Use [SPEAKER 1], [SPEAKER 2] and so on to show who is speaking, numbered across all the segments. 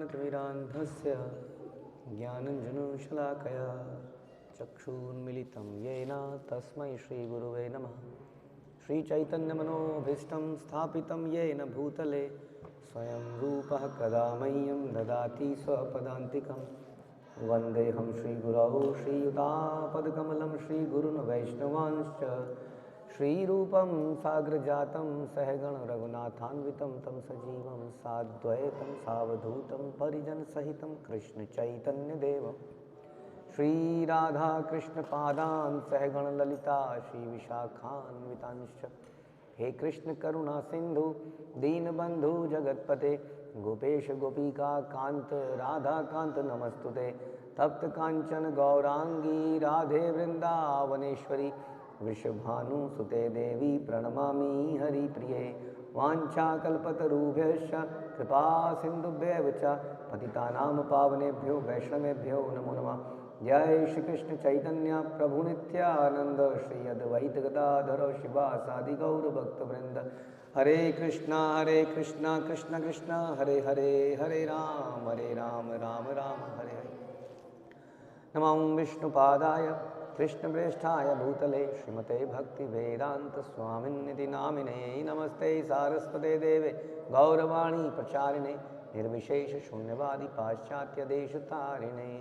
[SPEAKER 1] ज्ञानतिमिरान्धस्य ज्ञानञ्जनशलाकया चक्षुन्मिलितं येन तस्मै श्रीगुरुवे नमः। श्रीचैतन्यमनोभीष्टं स्थापितं येन भूतले स्वयं रूपः कदा मह्यं ददाति स्वपदान्तिकं। वन्देऽहं श्रीगुरौ श्रीयुतापदकमलं श्रीगुरुन् वैष्णवांश्च श्रीरूपं साग्रजातं सहगण रघुनाथान्वितं तं सजीवं साद्वैतं सावधूतं परिजनसहितं कृष्णचैतन्यदेवं श्रीराधाकृष्णपादान् सहगण ललिता श्रीविशाखान्वितांश्च। हे कृष्ण करुणा सिंधु दीनबंधु जगतपते गोपेश गोपिका कांत राधा कांत नमस्तुते। तप्त कांचन गौरांगी राधे वृंदावनेश्वरी वृषभानुसुते देवी प्रणमामि हरिप्रिये। वाञ्छाकल्पतरुभ्यश्च कृपा सिन्धुभ्येव च पतितानां पावनेभ्यो वैष्णवेभ्यो नमो नमः। जय श्री कृष्ण चैतन्य प्रभु नित्यानंद श्री अद्वैत गदाधर शिवासादि गौर भक्तवृंद। हरे कृष्णा कृष्ण कृष्ण हरे हरे, हरे राम राम राम हरे हरे। नमो विष्णुपादाय कृष्णप्रेष्ठाय भूतले श्रीमते भक्तिवेदांत स्वामिन्निति नामिने। नमस्ते सारस्वते देवे गौरवाणी प्रचारिणे निर्विशेष शून्यवादी पाश्चात्य देशतारिणे।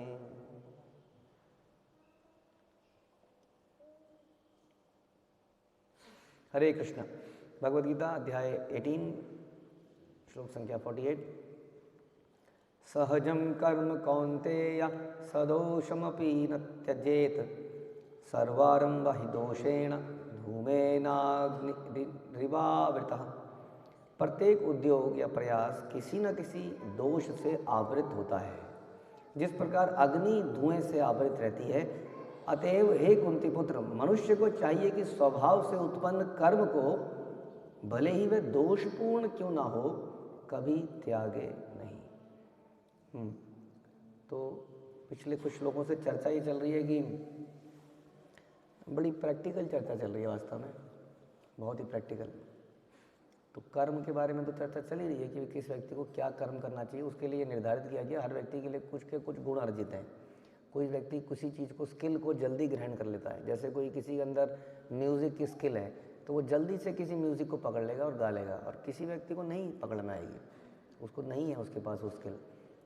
[SPEAKER 1] हरे कृष्ण। भगवद गीता अध्याय 18 श्लोक संख्या 48। सहजं कर्म कौन्तेय सदोषमपि न त्यजेत सर्वारंभ हि दोषेण धूमेनाग्निरिवावृतः। प्रत्येक उद्योग या प्रयास किसी न किसी दोष से आवृत होता है, जिस प्रकार अग्नि धुएं से आवृत रहती है। अतएव हे कुंती पुत्र, मनुष्य को चाहिए कि स्वभाव से उत्पन्न कर्म को भले ही वह दोषपूर्ण क्यों ना हो कभी त्यागे नहीं। तो पिछले कुछ श्लोकों से चर्चा ये चल रही है कि बड़ी प्रैक्टिकल चर्चा चल रही है, वास्तव में बहुत ही प्रैक्टिकल। तो कर्म के बारे में तो चर्चा चल ही रही है कि किस व्यक्ति को क्या कर्म करना चाहिए। उसके लिए निर्धारित किया गया हर व्यक्ति के लिए कुछ के कुछ गुण अर्जित हैं। कोई व्यक्ति किसी चीज़ को स्किल को जल्दी ग्रहण कर लेता है, जैसे कोई किसी के अंदर म्यूज़िक की स्किल है तो वो जल्दी से किसी म्यूज़िक को पकड़ लेगा और गा लेगा, और किसी व्यक्ति को नहीं पकड़ में आएगी, उसको नहीं है उसके पास वो स्किल,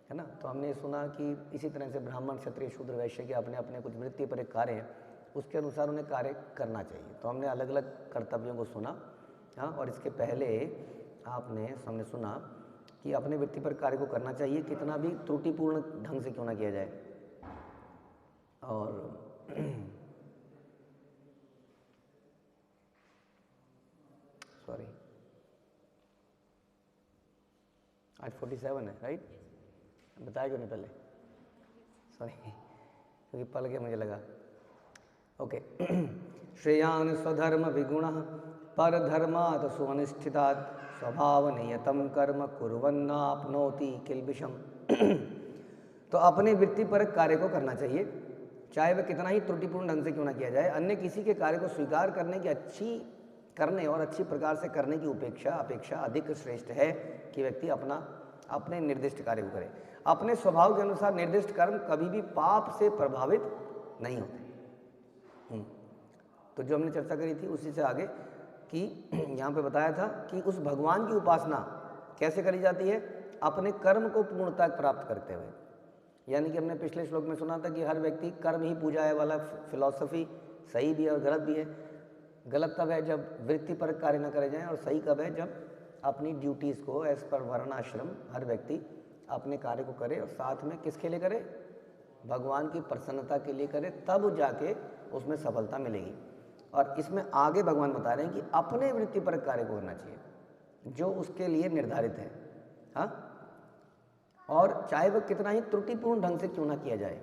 [SPEAKER 1] है ना। तो हमने सुना कि इसी तरह से ब्राह्मण क्षत्रिय शूद्र वैश्य के अपने अपने कुछ वृत्ति पर एक कार्य हैं, उसके अनुसार उन्हें कार्य करना चाहिए। तो हमने अलग अलग कर्तव्यों को सुना, हाँ। और इसके पहले हमने सुना कि अपने वृत्ति पर कार्य को करना चाहिए, कितना भी त्रुटिपूर्ण ढंग से क्यों ना किया जाए। और सॉरी आज 47 है, राइट? बताया क्यों नहीं पहले? सॉरी, क्योंकि पल के मुझे लगा। ओके। श्रेयान् स्वधर्म विगुणः परधर्मात् सुअनिष्ठितात् स्वभाव नियतं कर्म कुर्वन्नाप्नोति किल्बिषम्। तो अपने वृत्ति पर कार्य को करना चाहिए, चाहे वह कितना ही त्रुटिपूर्ण ढंग से क्यों ना किया जाए। अन्य किसी के कार्य को स्वीकार करने और अच्छी प्रकार से करने की अपेक्षा अधिक श्रेष्ठ है कि व्यक्ति अपने निर्दिष्ट कार्य को करे। अपने स्वभाव के अनुसार निर्दिष्ट कर्म कभी भी पाप से प्रभावित नहीं होते। तो जो हमने चर्चा करी थी उसी से आगे कि यहाँ पे बताया था कि उस भगवान की उपासना कैसे करी जाती है, अपने कर्म को पूर्णता प्राप्त करते हुए। यानी कि हमने पिछले श्लोक में सुना था कि हर व्यक्ति कर्म ही पूजा है वाला फिलॉसफी सही भी है और गलत भी है। गलत तब है जब वृत्ति पर कार्य न करे जाएं, और सही कब है जब अपनी ड्यूटीज़ को एज पर वर्णाश्रम हर व्यक्ति अपने कार्य को करे, और साथ में किसके लिए करे? भगवान की प्रसन्नता के लिए करे, तब जाके उसमें सफलता मिलेगी। और इसमें आगे भगवान बता रहे हैं कि अपने वृत्ति पर कार्य को करना चाहिए जो उसके लिए निर्धारित है, हाँ। और चाहे वह कितना ही त्रुटिपूर्ण ढंग से क्यों ना किया जाए।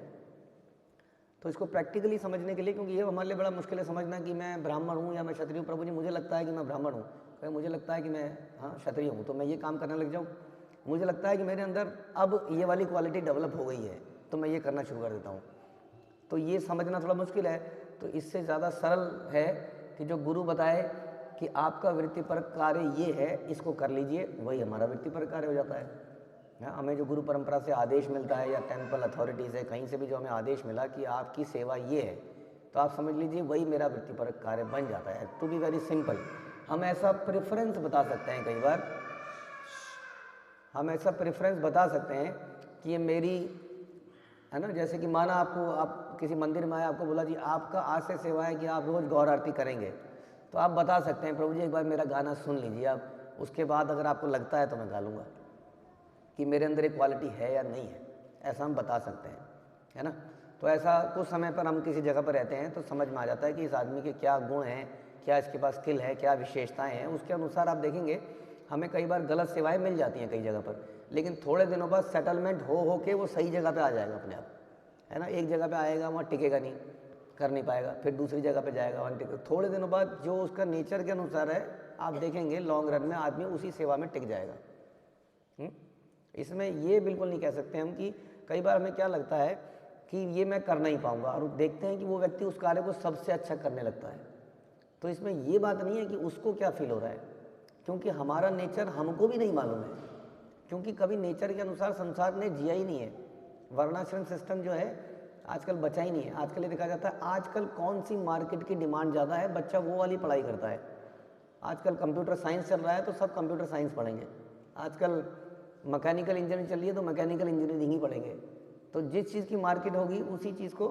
[SPEAKER 1] तो इसको प्रैक्टिकली समझने के लिए, क्योंकि ये हमारे लिए बड़ा मुश्किल है समझना कि मैं ब्राह्मण हूँ या मैं क्षत्रिय हूँ। प्रभु जी मुझे लगता है कि मैं ब्राह्मण हूँ, मुझे लगता है कि मैं क्षत्रिय हूँ, तो मैं ये काम करने लग जाऊँ। मुझे लगता है कि मेरे अंदर अब ये वाली क्वालिटी डेवलप हो गई है तो मैं ये करना शुरू कर देता हूँ। तो ये समझना थोड़ा मुश्किल है। तो इससे ज़्यादा सरल है कि जो गुरु बताए कि आपका वृत्तिपर कार्य ये है, इसको कर लीजिए, वही हमारा वृत्तिपर कार्य हो जाता है। हाँ, हमें जो गुरु परंपरा से आदेश मिलता है या टेम्पल अथॉरिटी से कहीं से भी जो हमें आदेश मिला कि आपकी सेवा ये है, तो आप समझ लीजिए वही मेरा वृत्तिपरक कार्य बन जाता है। टू बी वेरी सिंपल, हम ऐसा प्रेफरेंस बता सकते हैं, कई बार हम ऐसा प्रेफरेंस बता सकते हैं कि ये मेरी है ना। जैसे कि माना आप किसी मंदिर में आए, आपको बोला जी आपका आज से सेवा है कि आप रोज़ गौर आरती करेंगे, तो आप बता सकते हैं प्रभु जी एक बार मेरा गाना सुन लीजिए आप, उसके बाद अगर आपको लगता है तो मैं गा लूँगा कि मेरे अंदर एक क्वालिटी है या नहीं है, ऐसा हम बता सकते हैं, है ना। तो ऐसा कुछ समय पर हम किसी जगह पर रहते हैं तो समझ में आ जाता है कि इस आदमी के क्या गुण हैं, क्या इसके पास स्किल है, क्या विशेषताएं हैं। उसके अनुसार आप देखेंगे हमें कई बार गलत सेवाएं मिल जाती हैं कई जगह पर, लेकिन थोड़े दिनों बाद सेटलमेंट हो के वो सही जगह पे आ जाएगा अपने आप, है ना। एक जगह पे आएगा वहाँ टिकेगा नहीं, कर नहीं पाएगा, फिर दूसरी जगह पे जाएगा वहाँ टिकेगा। थोड़े दिनों बाद जो उसका नेचर के अनुसार है, आप देखेंगे लॉन्ग रन में आदमी उसी सेवा में टिक जाएगा। इसमें ये बिल्कुल नहीं कह सकते हम कि कई बार हमें क्या लगता है कि ये मैं कर नहीं पाऊँगा, और देखते हैं कि वो व्यक्ति उस कार्य को सबसे अच्छा करने लगता है। तो इसमें ये बात नहीं है कि उसको क्या फील हो रहा है, क्योंकि हमारा नेचर हमको भी नहीं मालूम है, क्योंकि कभी नेचर के अनुसार संसार ने जिया ही नहीं है। वर्णाश्रम सिस्टम जो है आजकल बचा ही नहीं है। आजकल ये देखा जाता है आजकल कौन सी मार्केट की डिमांड ज़्यादा है, बच्चा वो वाली पढ़ाई करता है। आजकल कंप्यूटर साइंस चल रहा है तो सब कंप्यूटर साइंस पढ़ेंगे। आजकल मैकेनिकल इंजीनियरिंग चल रही है तो मैकेनिकल इंजीनियरिंग ही पढ़ेंगे। तो जिस चीज़ की मार्केट होगी उसी चीज़ को,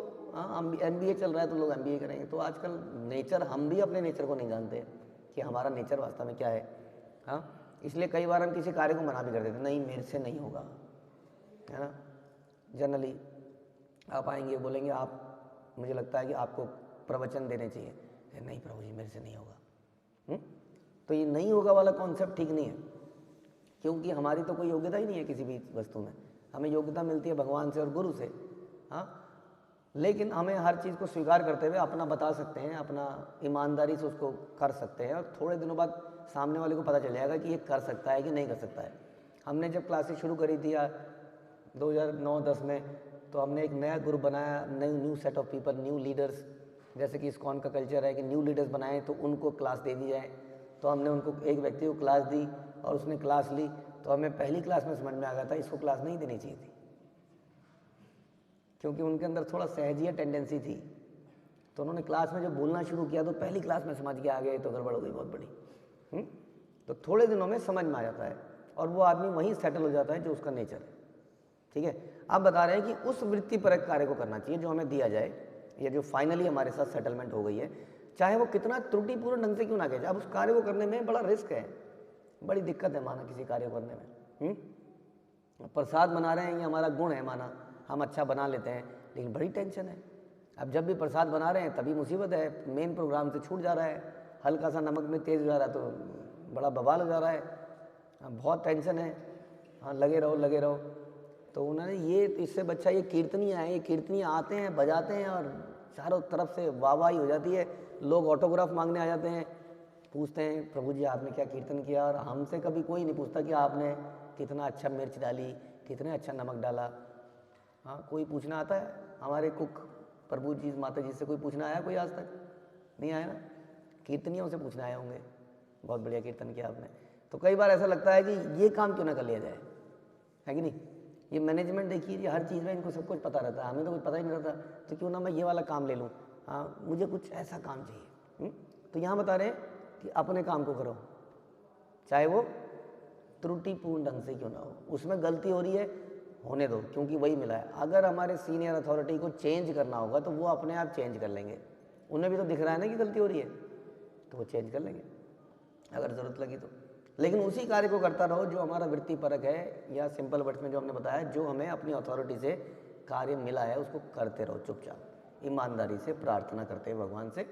[SPEAKER 1] MBA चल रहा है तो लोग MBA करेंगे। तो आजकल नेचर, हम भी अपने नेचर को नहीं जानते कि हमारा नेचर वास्तव में क्या है। हाँ, इसलिए कई बार हम किसी कार्य को मना भी कर देते, नहीं मेरे से नहीं होगा, है ना। जनरली आप आएंगे बोलेंगे आप, मुझे लगता है कि आपको प्रवचन देने चाहिए, नहीं प्रभु जी मेरे से नहीं होगा। तो ये नहीं होगा वाला कॉन्सेप्ट ठीक नहीं है, क्योंकि हमारी तो कोई योग्यता ही नहीं है किसी भी वस्तु में। हमें योग्यता मिलती है भगवान से और गुरु से। हाँ, लेकिन हमें हर चीज़ को स्वीकार करते हुए अपना बता सकते हैं, अपना ईमानदारी से उसको कर सकते हैं, और थोड़े दिनों बाद सामने वाले को पता चल जाएगा कि ये कर सकता है कि नहीं कर सकता है। हमने जब क्लासेस शुरू करी थी 2009-10 में, तो हमने एक नया ग्रुप बनाया, new set of people, new leaders. जैसे कि इस्कॉन का कल्चर है कि न्यू लीडर्स बनाए तो उनको क्लास दे दी जाए। तो हमने उनको एक व्यक्ति को क्लास दी और उसने क्लास ली, तो हमें पहली क्लास में समझ में आ गया था इसको क्लास नहीं देनी चाहिए थी, क्योंकि उनके अंदर थोड़ा सहजिया टेंडेंसी थी। तो उन्होंने क्लास में जब बोलना शुरू किया तो पहली क्लास में समझ के आ गए, तो गड़बड़ हो गई बहुत बड़ी। तो थोड़े दिनों में समझ में आ जाता है और वो आदमी वहीं सेटल हो जाता है जो उसका नेचर है। ठीक है, आप बता रहे हैं कि उस वृत्तिपरक कार्य को करना चाहिए जो हमें दिया जाए, या जो फाइनली हमारे साथ सेटलमेंट हो गई है, चाहे वो कितना त्रुटिपूर्ण ढंग से क्यों ना किया जाए। अब उस कार्य को करने में बड़ा रिस्क है, बड़ी दिक्कत है माना किसी कार्य को करने में। प्रसाद बना रहे हैं, ये हमारा गुण है माना, हम अच्छा बना लेते हैं, लेकिन बड़ी टेंशन है। अब जब भी प्रसाद बना रहे हैं तभी मुसीबत है, मेन प्रोग्राम से छूट जा रहा है, हल्का सा नमक में तेज़ हो जा रहा है तो बड़ा बवाल हो जा रहा है। बहुत टेंशन है, हाँ लगे रहो लगे रहो। तो उन्होंने ये, इससे बच्चा ये कीर्तनियाँ हैं, ये कीर्तनियाँ आते हैं बजाते हैं और चारों तरफ से वाहवाही हो जाती है, लोग ऑटोग्राफ मांगने आ जाते हैं, पूछते हैं प्रभु जी आपने क्या कीर्तन किया। और हमसे कभी कोई नहीं पूछता कि आपने कितना अच्छा मिर्च डाली, कितने अच्छा नमक डाला। हाँ, कोई पूछना आता है? हमारे कुक प्रभु जी माता जी से कोई पूछना आया कोई आज तक? नहीं आया ना। कीर्तनियों से पूछना आए होंगे, बहुत बढ़िया कीर्तन किया आपने। तो कई बार ऐसा लगता है कि ये काम क्यों ना कर लिया जाए, है कि नहीं। ये मैनेजमेंट देखिए, ये हर चीज़ में इनको सब कुछ पता रहता है, हमें तो कुछ पता ही नहीं रहता। तो क्यों ना मैं ये वाला काम ले लूँ, हाँ मुझे कुछ ऐसा काम चाहिए। तो यहाँ बता रहे हैं कि अपने काम को करो, चाहे वो त्रुटिपूर्ण ढंग से क्यों ना हो, उसमें गलती हो रही है होने दो, क्योंकि वही मिला है। अगर हमारे सीनियर अथॉरिटी को चेंज करना होगा तो वो अपने आप चेंज कर लेंगे, उन्हें भी तो दिख रहा है ना कि गलती हो रही है, तो वो चेंज कर लेंगे अगर ज़रूरत लगी तो। लेकिन उसी कार्य को करता रहो जो हमारा वृत्तिपरक है, या सिंपल वर्ड्स में जो हमने बताया, जो हमें अपनी अथॉरिटी से कार्य मिला है उसको करते रहो चुपचाप, ईमानदारी से प्रार्थना करते हैं भगवान से।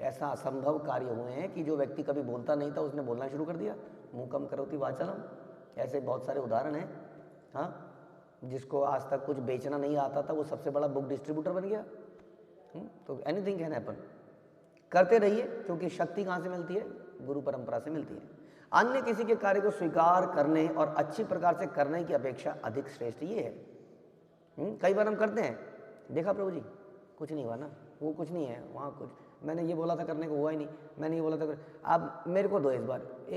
[SPEAKER 1] ऐसा असंभव कार्य हुए हैं कि जो व्यक्ति कभी बोलता नहीं था उसने बोलना शुरू कर दिया, मूकम करोति वाचालम, ऐसे बहुत सारे उदाहरण हैं। हाँ, जिसको आज तक कुछ बेचना नहीं आता था वो सबसे बड़ा बुक डिस्ट्रीब्यूटर बन गया। तो एनीथिंग कैन हैपन, करते रहिए, क्योंकि शक्ति कहाँ से मिलती है? गुरु परंपरा से मिलती है। अन्य किसी के कार्य को स्वीकार करने और अच्छी प्रकार से करने की अपेक्षा अधिक श्रेष्ठ ये है। कई बार हम करते हैं, देखा प्रभु जी कुछ नहीं हुआ ना, वो कुछ नहीं है वहाँ, कुछ मैंने ये बोला था करने को हुआ ही नहीं, मैंने ये बोला था आप मेरे को दो, एक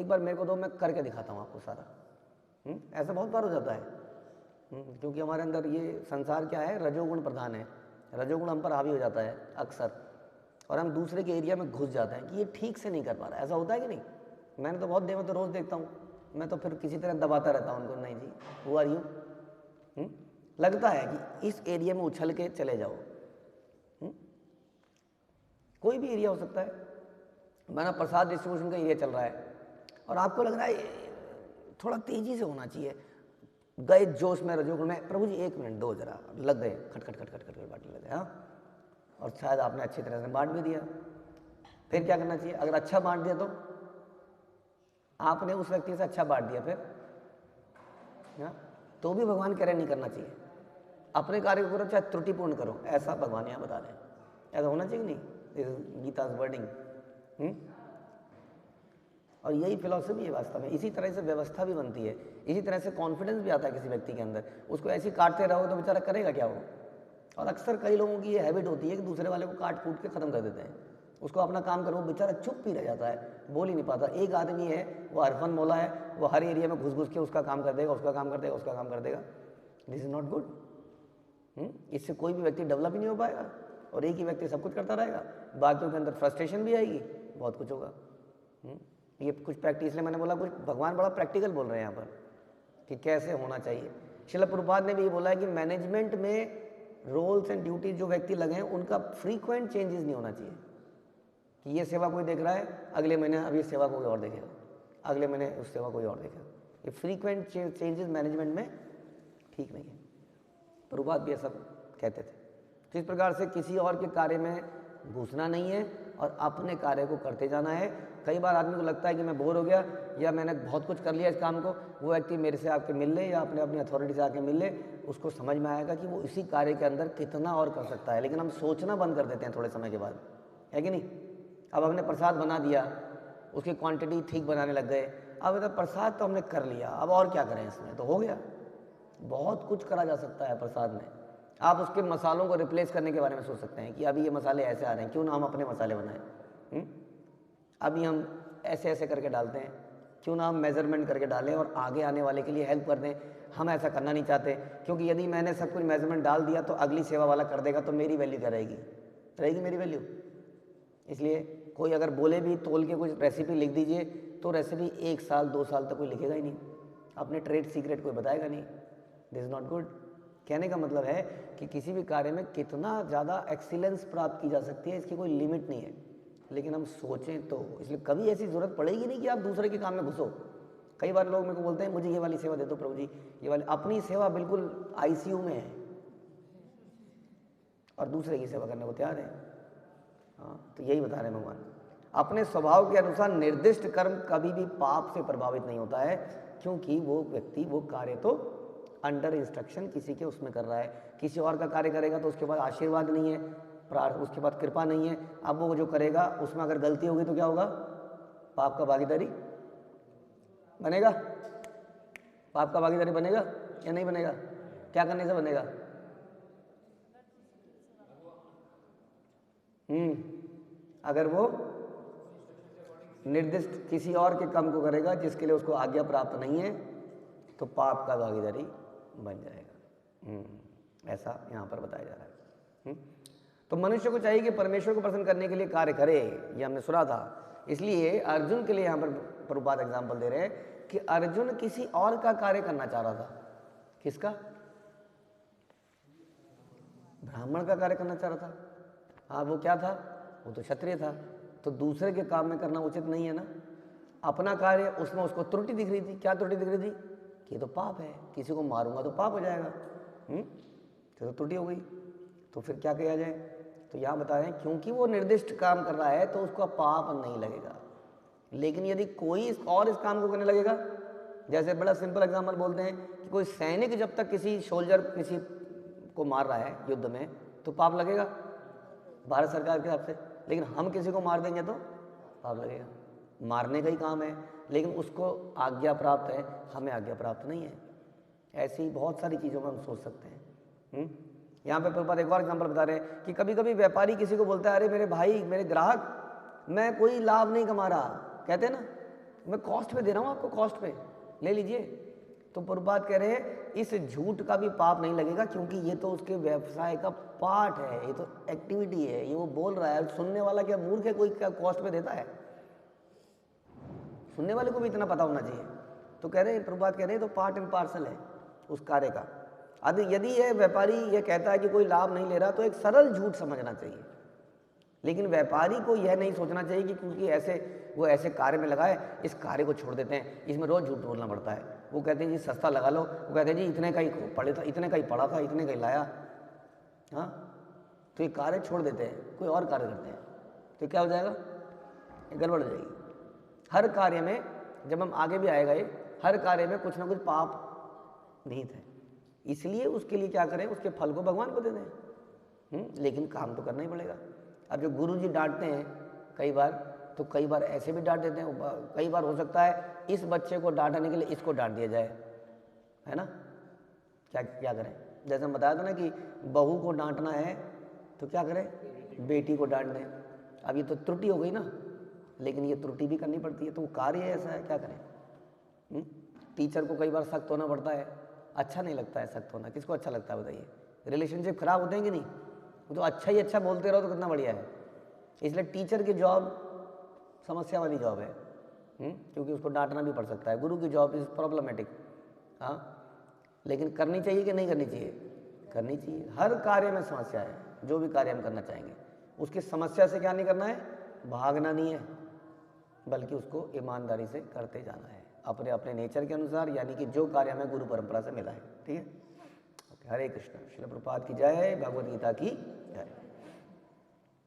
[SPEAKER 1] बार मेरे को दो, मैं करके दिखाता हूँ आपको सारा। ऐसा बहुत बार हो जाता है। क्योंकि हमारे अंदर ये संसार क्या है, रजोगुण प्रधान है, रजोगुण हम पर हावी हो जाता है अक्सर, और हम दूसरे के एरिया में घुस जाते हैं कि ये ठीक से नहीं कर पा रहा है। ऐसा होता है कि नहीं? मैंने तो बहुत देर में तो रोज़ देखता हूँ, मैं तो फिर किसी तरह दबाता रहता हूँ उनको, नहीं जी हु आर यू, लगता है कि इस एरिया में उछल के चले जाओ। कोई भी एरिया हो सकता है, माना प्रसाद डिस्ट्रीब्यूशन का एरिया चल रहा है और आपको लग रहा है थोड़ा तेजी से होना चाहिए, गए जोश में रजोगुण में, प्रभु जी 1 मिनट दो जरा, लग गए खट खट खट खट खट बांटने लगे। हाँ, और शायद आपने अच्छी तरह से बांट भी दिया। फिर क्या करना चाहिए? अगर अच्छा बांट दिया तो आपने उस व्यक्ति से अच्छा बांट दिया, फिर तो भी भगवान कह रहे नहीं करना चाहिए, अपने कार्य को करो चाहे त्रुटिपूर्ण करो, ऐसा भगवान यहाँ बता रहे हैं। ऐसा होना चाहिए नहीं, गीता's वर्डिंग। और यही फिलॉसफी है वास्तव में। इसी तरह से व्यवस्था भी बनती है, इसी तरह से कॉन्फिडेंस भी आता है किसी व्यक्ति के अंदर। उसको ऐसे काटते रहो तो बेचारा करेगा क्या वो? और अक्सर कई लोगों की ये हैबिट होती है कि दूसरे वाले को काट कूट के ख़त्म कर देते हैं, उसको अपना काम करो, बेचारा चुप ही रह जाता है, बोल ही नहीं पाता। एक आदमी है वो हरफन मौला है, वो हर एरिया में घुस घुस के उसका काम कर देगा, उसका काम कर देगा, उसका काम कर देगा। This is not good. इससे कोई भी व्यक्ति डेवलप ही नहीं हो पाएगा, और एक ही व्यक्ति सब कुछ करता रहेगा, बाकियों के अंदर फ्रस्ट्रेशन भी आएगी, बहुत कुछ होगा। ये कुछ प्रैक्टिस, इसलिए मैंने बोला कुछ भगवान बड़ा प्रैक्टिकल बोल रहे हैं यहाँ पर कि कैसे होना चाहिए। श्रील प्रभुपाद ने भी ये बोला है कि मैनेजमेंट में रोल्स एंड ड्यूटीज जो व्यक्ति लगे हैं उनका फ्रीक्वेंट चेंजेस नहीं होना चाहिए कि ये सेवा कोई देख रहा है, अगले महीने अब ये सेवा कोई और देखेगा, अगले महीने उस सेवा कोई और देखेगा। ये फ्रीक्वेंट चेंजेस मैनेजमेंट में ठीक नहीं है। प्रभुपाद भी ये सब कहते थे। तो इस प्रकार से किसी और के कार्य में घुसना नहीं है और अपने कार्य को करते जाना है। कई बार आदमी को लगता है कि मैं बोर हो गया या मैंने बहुत कुछ कर लिया इस काम को, वो व्यक्ति मेरे से आके मिल ले या अपनी अथॉरिटी से आके मिल ले, उसको समझ में आएगा कि वो इसी कार्य के अंदर कितना और कर सकता है। लेकिन हम सोचना बंद कर देते हैं थोड़े समय के बाद, है कि नहीं? अब हमने प्रसाद बना दिया, उसकी क्वांटिटी ठीक बनाने लग गए, अब तो प्रसाद तो हमने कर लिया, अब और क्या करें, इसमें तो हो गया। बहुत कुछ करा जा सकता है प्रसाद में। आप उसके मसालों को रिप्लेस करने के बारे में सोच सकते हैं कि अभी ये मसाले ऐसे आ रहे हैं, क्यों ना हम अपने मसाले बनाएं। अभी हम ऐसे ऐसे करके डालते हैं, क्यों ना हम मेज़रमेंट करके डालें और आगे आने वाले के लिए हेल्प कर दें। हम ऐसा करना नहीं चाहते, क्योंकि यदि मैंने सब कुछ मेज़रमेंट डाल दिया तो अगली सेवा वाला कर देगा, तो मेरी वैल्यू क्या रहेगी? रहेगी मेरी वैल्यू। इसलिए कोई अगर बोले भी तोल के कुछ रेसिपी लिख दीजिए, तो रेसिपी 1 साल 2 साल तक कोई लिखेगा ही नहीं, अपने ट्रेड सीक्रेट कोई बताएगा नहीं। This is not good. कहने का मतलब है कि किसी भी कार्य में कितना ज़्यादा एक्सीलेंस प्राप्त की जा सकती है, इसकी कोई लिमिट नहीं है, लेकिन हम सोचें तो। इसलिए कभी ऐसी ज़रूरत पड़ेगी नहीं कि आप दूसरे के काम में घुसो। कई बार लोग मेरे को बोलते हैं मुझे ये वाली सेवा दे दो प्रभु जी, ये वाली। अपनी सेवा बिल्कुल आईसीयू में है और दूसरे की सेवा करने को तैयार है। हाँ, तो यही बता रहे हैं भगवान। अपने स्वभाव के अनुसार निर्दिष्ट कर्म कभी भी पाप से प्रभावित नहीं होता है, क्योंकि वो व्यक्ति वो कार्य तो अंडर इंस्ट्रक्शन किसी के उसमें कर रहा है। किसी और का कार्य करेगा तो उसके बाद आशीर्वाद नहीं है, उसके बाद कृपा नहीं है। अब वो जो करेगा उसमें अगर गलती होगी तो क्या होगा? पाप का भागीदारी बनेगा? पाप का भागीदारी बनेगा या नहीं बनेगा? क्या करने से बनेगा? अगर वो निर्दिष्ट किसी और के काम को करेगा जिसके लिए उसको आज्ञा प्राप्त नहीं है, तो पाप का भागीदारी बन जाएगा। ऐसा यहाँ पर बताया जा रहा है। तो मनुष्य को चाहिए कि परमेश्वर को प्रसन्न करने के लिए कार्य करे, ये हमने सुना था। इसलिए अर्जुन के लिए यहाँ पर प्रभुपाद एग्जाम्पल दे रहे हैं कि अर्जुन किसी और का कार्य करना चाह रहा था। किसका? ब्राह्मण का कार्य करना चाह रहा था। हाँ, वो क्या था? वो तो क्षत्रिय था। तो दूसरे के काम में करना उचित नहीं है ना। अपना कार्य, उसमें उसको त्रुटि दिख रही थी। क्या त्रुटि दिख रही थी? कि ये तो पाप है, किसी को मारूंगा तो पाप हो जाएगा। तो त्रुटि हो गई। तो फिर क्या किया जाए? तो यहाँ बता रहे हैं क्योंकि वो निर्दिष्ट काम कर रहा है तो उसका पाप नहीं लगेगा। लेकिन यदि कोई और इस काम को करने लगेगा, जैसे बड़ा सिंपल एग्जाम्पल बोलते हैं कि कोई सैनिक जब तक किसी सोल्जर किसी को मार रहा है युद्ध में, तो पाप लगेगा भारत सरकार के हिसाब से। लेकिन हम किसी को मार देंगे तो पाप लगेगा। मारने का ही काम है, लेकिन उसको आज्ञा प्राप्त है, हमें आज्ञा प्राप्त नहीं है। ऐसी बहुत सारी चीज़ों में हम सोच सकते हैं। यहाँ पे प्रभुपाद एक और एग्जाम्पल बता रहे हैं कि कभी कभी व्यापारी किसी को बोलता है, अरे मेरे भाई, मेरे ग्राहक, मैं कोई लाभ नहीं कमा रहा, कहते हैं ना, मैं कॉस्ट पे दे रहा हूँ आपको, कॉस्ट पे ले लीजिए। तो प्रभुपाद कह रहे हैं इस झूठ का भी पाप नहीं लगेगा, क्योंकि ये तो उसके व्यवसाय का पार्ट है, ये तो एक्टिविटी है, ये वो बोल रहा है। सुनने वाला क्या मूर्ख है, कोई क्या कॉस्ट पे देता है? सुनने वाले को भी इतना पता होना चाहिए। तो कह रहे हैं, प्रभुपाद कह रहे हैं, तो पार्ट एंड पार्सल है उस कार्य का। यदि यह व्यापारी ये कहता है कि कोई लाभ नहीं ले रहा, तो एक सरल झूठ समझना चाहिए। लेकिन व्यापारी को यह नहीं सोचना चाहिए कि क्योंकि वो ऐसे कार्य में लगा है, इस कार्य को छोड़ देते हैं, इसमें रोज झूठ बोलना पड़ता है। वो कहते हैं जी सस्ता लगा लो, वो कहते हैं जी इतने का ही पड़े था, इतने का ही पड़ा था, इतने का ही लाया। हाँ, तो ये कार्य छोड़ देते हैं, कोई और कार्य करते हैं, तो क्या हो जाएगा? गड़बड़ हो जाएगी। हर कार्य में, जब हम आगे भी आएगा ये, हर कार्य में कुछ ना कुछ पाप निहित है, इसलिए उसके लिए क्या करें, उसके फल को भगवान को दे दें। लेकिन काम तो करना ही पड़ेगा। अब जो गुरु जी डांटते हैं कई बार, तो कई बार ऐसे भी डांट देते हैं। कई बार हो सकता है इस बच्चे को डांटने के लिए इसको डांट दिया जाए, है ना? क्या करें? जैसे हम बताया था ना कि बहू को डांटना है तो क्या करें, बेटी को डांट दें। अब ये तो त्रुटि हो गई ना, लेकिन ये त्रुटि भी करनी पड़ती है, तो वो कार्य ऐसा है, क्या करें? टीचर को कई बार सख्त होना पड़ता है, अच्छा नहीं लगता है सख्त होना। किसको अच्छा लगता है बताइए? रिलेशनशिप खराब होते हैं कि नहीं? वो तो अच्छा ही अच्छा बोलते रहो तो कितना बढ़िया है। इसलिए टीचर की जॉब समस्या वाली जॉब है, क्योंकि उसको डांटना भी पड़ सकता है। गुरु की जॉब इज़ प्रॉब्लमेटिक। हाँ, लेकिन करनी चाहिए कि नहीं करनी चाहिए? करनी चाहिए। हर कार्य में समस्या है, जो भी कार्य हम करना चाहेंगे उसकी समस्या से क्या नहीं करना है, भागना नहीं है, बल्कि उसको ईमानदारी से करते जाना है, अपने अपने नेचर के अनुसार, यानी कि जो कार्य हमें गुरु परंपरा से मिला है। ठीक है, हरे कृष्ण। श्रील प्रभुपाद की जय, भगवद गीता की जय।